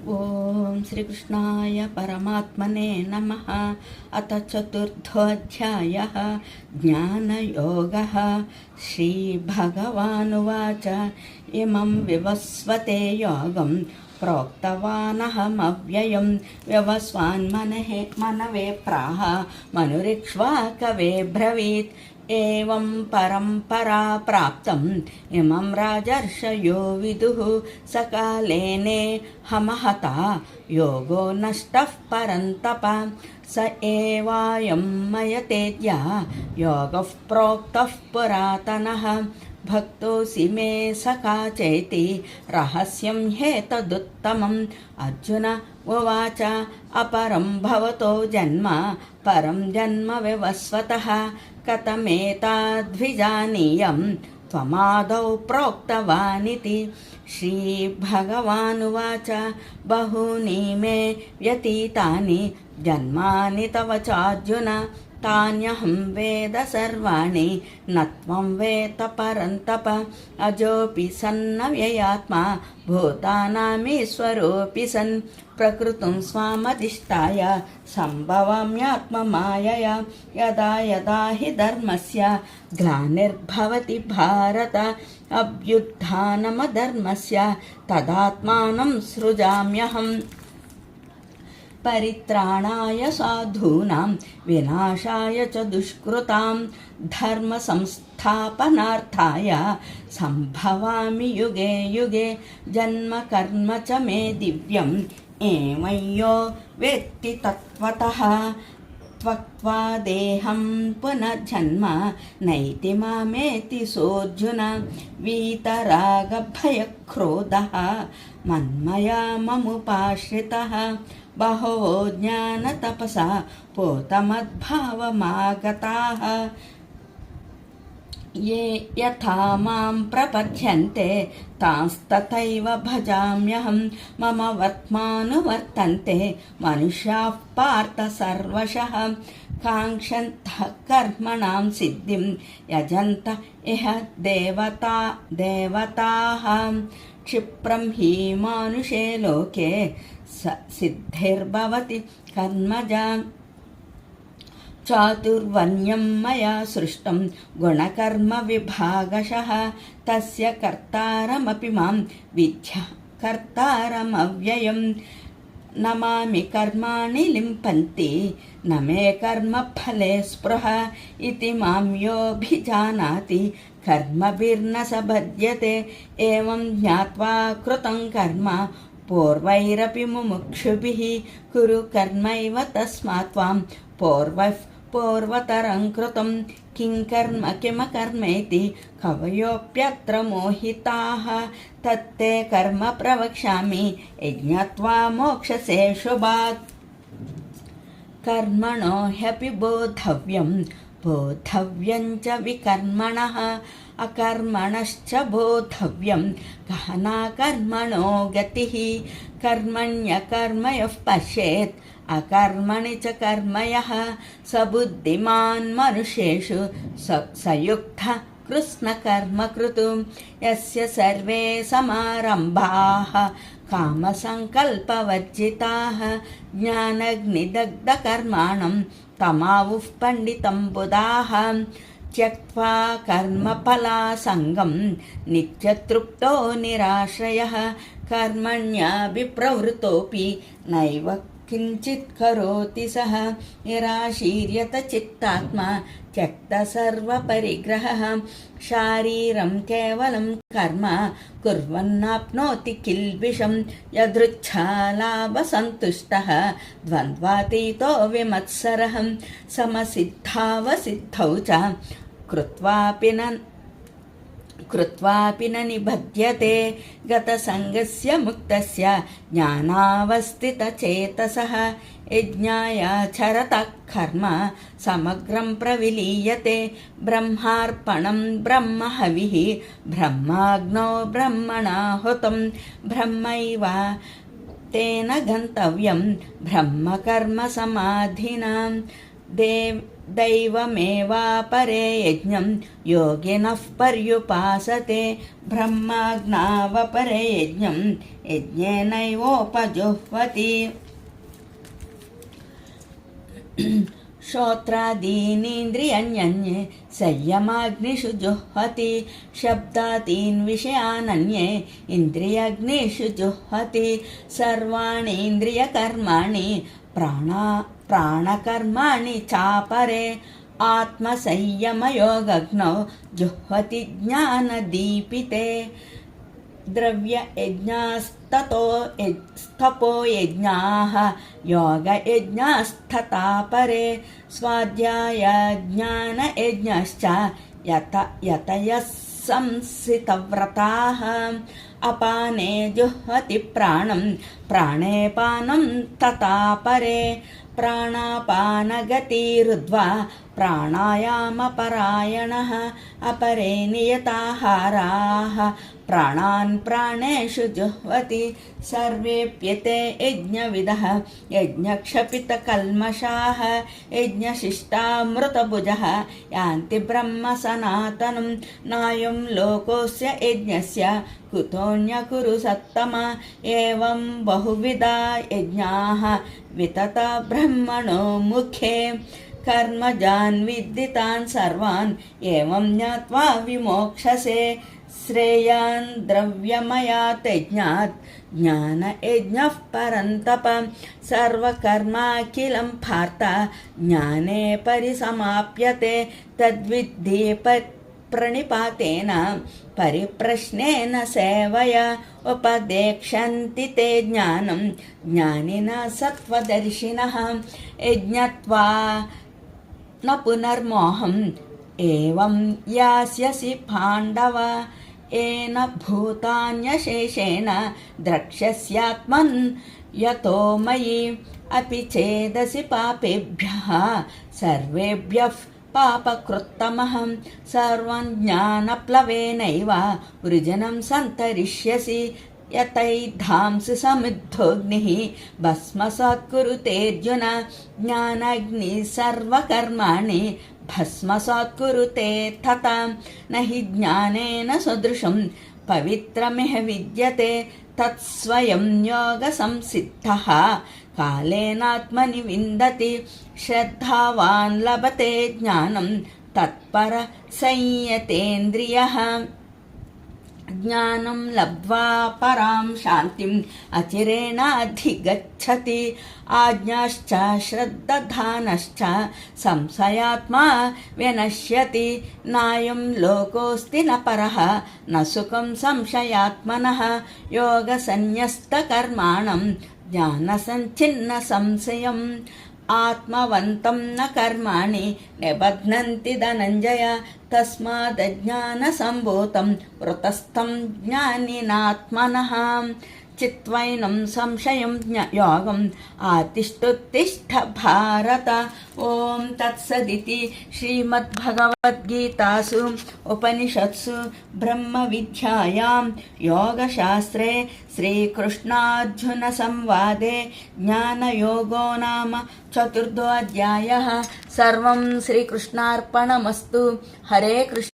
ओम श्रीकृष्णाय परमात्मने नमः। अथ चतुर्थोऽध्यायः ज्ञानयोगः। श्रीभगवानुवाच इमं विवस्वते योगं प्रोक्तवानहमव्ययं व्यवस्वान्मनवे प्राह मनुरिक्ष्वाकवे ब्रवीत्। एवं परम्परा प्राप्तम् इमं राजर्षयो विदुः सकालेने हमहता योगो नष्टः परन्तप। स एवायं मयतेद्या योगः प्रोक्तः पुरातनः। भक्तोऽसि मे सखा चेति रहस्यं ह्येतदुत्तमम्। अर्जुन उवाच अपरं भवतो जन्म परं जन्म विवस्वतः कथमेताद्विजानीयं त्वमादौ प्रोक्तवानिति। श्रीभगवानुवाच बहूनि मे व्यतीतानि जन्मानि तव चार्जुन तान्यहं वेद सर्वाणि न त्वं वेत्त परन्तप। अजोऽपि सन्नव्ययात्मा भूतानामीश्वरोऽपि सन् प्रकृतिं स्वामधिष्ठाय सम्भवाम्यात्ममायया। यदा यदा हि धर्मस्य ग्लानिर्भवति भारत अभ्युत्थानमधर्मस्य तदात्मानं सृजाम्यहम्। परित्राणाय साधूनां विनाशाय च दुष्कृतां धर्म संस्थापनार्थाय संभवामि युगे युगे। जन्म कर्म च मे दिव्यम् एवं यो वेत्ति तत्त्वतः। त्यक्त्वा देहं पुनर्जन्म नैति मामेति सोऽर्जुन। वीतरागभयक्रोधः मन्मया ममुपाश्रितः बहवो ज्ञानतपसा पूतमद्भावमागताः। ये यथा मां प्रपद्यन्ते तांस्तथैव भजाम्यहं। मम वर्त्मानुवर्तन्ते मनुष्याः पार्थ सर्वशः। काङ्क्षन्तः कर्मणां सिद्धिं यजन्त इह देवताः। क्षिप्रं हि मानुषे लोके सिद्धिर्भवति कर्मजा। चातुर्वर्ण्यं मया सृष्टं गुणकर्म विभागशः। तस्य कर्तारमपि मां विद्या कर्तारमव्ययम्। न मामि कर्माणि लिम्पन्ति न मे कर्मफले स्पृहा। इति मां योऽभिजानाति कर्मभिर्न स बध्यते। एवं ज्ञात्वा कृतं कर्म पूर्वैरपि मुमुक्षुभिः कुरु कर्मैव तस्मात् त्वां पूर्वतरं कृतं। किं कर्म किमकर्मेति कवयोऽप्यत्र मोहिताः। तत्ते कर्म प्रवक्ष्यामि यज्ञत्वा मोक्षसे शुभात्। कर्मणो ह्यपि बोद्धव्यं च विकर्मणः। अकर्मणश्च बोद्धव्यं गहना कर्मणो गतिः। कर्मण्यकर्म यः पश्येत् अकर्मणि च कर्म यः स बुद्धिमान् मनुष्येषु स युक्तः कृत्स्नकर्मकृत्। यस्य सर्वे समारम्भाः कामसङ्कल्पवर्जिताः ज्ञानाग्निदग्धकर्माणं तमाहुः पण्डितं बुधाः। त्यक्त्वा कर्मफलासङ्गं नित्यतृप्तो निराश्रयः। कर्मण्याभिप्रवृत्तोऽपि नैव किञ्चित् करोति सः। निराशीर्यत चित्तात्मा त्यक्त सर्वपरिग्रहः। शारीरं केवलं कर्म कुर्वन्नाप्नोति किल्बिषं। यदृच्छालाभसन्तुष्टः द्वन्द्वातीतो विमत्सरः। समसिद्धावसिद्धौ च कृत्वापि न निबध्यते। गतसङ्गस्य मुक्तस्य ज्ञानावस्थितचेतसः। यज्ञायाचरतः कर्म समग्रं प्रविलीयते। ब्रह्मार्पणं ब्रह्महविः ब्रह्माग्नौ ब्रह्मणाहुतं। ब्रह्मैव तेन गन्तव्यं ब्रह्मकर्म समाधिना। दैवमेवापरे यज्ञं योगिनः पर्युपासते ब्रह्माज्ञावपरे यज्ञं यज्ञेनैवोपजुह्वति श्रोत्रादीनीन्द्रियाण्यन्ये संयमाग्निषु जुह्वति शब्दादीन् विषयानन्ये इन्द्रियाग्निषु जुह्वति सर्वाणीन्द्रियकर्माणि प्राणकर्माणि चापरे आत्मसंयमयोगग्नौ जुह्वति ज्ञानदीपिते द्रव्ययज्ञास्तपो यज्ञाः योगयज्ञास्तथा परे स्वाध्यायज्ञानयज्ञश्च यतयः संसितव्रताः अपाने जुह्वति प्राणं प्राणे पानं तथा परे प्राणापानगतिरुद्ध्वा प्राणायामपरायणः अपरे नियताहाराः प्राणान् प्राणेषु जुह्वति सर्वेप्यते यज्ञविदः यज्ञक्षपितकल्मषाः यज्ञशिष्टामृतभुजः यान्ति ब्रह्म सनातनं नायं लोकोऽस्य यज्ञस्य कुतोऽन्यकुरु सत्तमा एवं बहुविधा यज्ञाः वितता ब्रह्मणो मुखे कर्मजान् विद्दितान् सर्वान् एवं ज्ञात्वा विमोक्षसे श्रेयान् द्रव्यमयात् यज्ञात् ज्ञानयज्ञः परन्तप सर्वकर्माखिलं पार्थ ज्ञाने परिसमाप्यते तद्विद्धि प्रणिपातेन परिप्रश्नेन सेवया उपदेक्षन्ति ते ज्ञानं ज्ञानिनः सत्त्वदर्शिनः यज्ञत्वा न पुनर्मोहम् एवं यास्यसि पाण्डव येन भूतान्यशेषेण द्रक्ष्यस्यात्मन् यतो मयि अपि चेदसि पापेभ्यः सर्वेभ्यः पापकृत्तमः सर्वं ज्ञानप्लवेनैव वृजनं सन्तरिष्यसि यतैधांसि समिद्धोऽग्निः भस्मसात् कुरुतेऽर्जुन ज्ञानाग्निः सर्वकर्माणि भस्मसात् कुरुते तथा न हि ज्ञानेन सदृशं पवित्रमिह विद्यते तत्स्वयं योगसंसिद्धः कालेनात्मनि विन्दति श्रद्धावान् लभते ज्ञानं तत्पर संयतेन्द्रियः ज्ञानं लब्ध्वा परां शान्तिम् अचिरेणाधिगच्छति आज्ञाश्च श्रद्धानश्च संशयात्मा विनश्यति नायं लोकोऽस्ति न परः न सुखं संशयात्मनः योगसन्न्यस्तकर्माणं ज्ञानसञ्छिन्नसंशयम् आत्मवन्तं न कर्माणि निबध्नन्ति धनञ्जय तस्मादज्ञानसम्भूतं वृतस्थं ज्ञानिनात्मनः चित्वैनं संशयं योगम् आतिष्ठोत्तिष्ठ भारत ॐ तत्सदिति श्रीमद्भगवद्गीतासु उपनिषत्सु ब्रह्मविद्यायां योगशास्त्रे श्रीकृष्णार्जुनसंवादे ज्ञानयोगो नाम चतुर्थोऽध्यायः सर्वं श्रीकृष्णार्पणमस्तु हरे कृष्ण।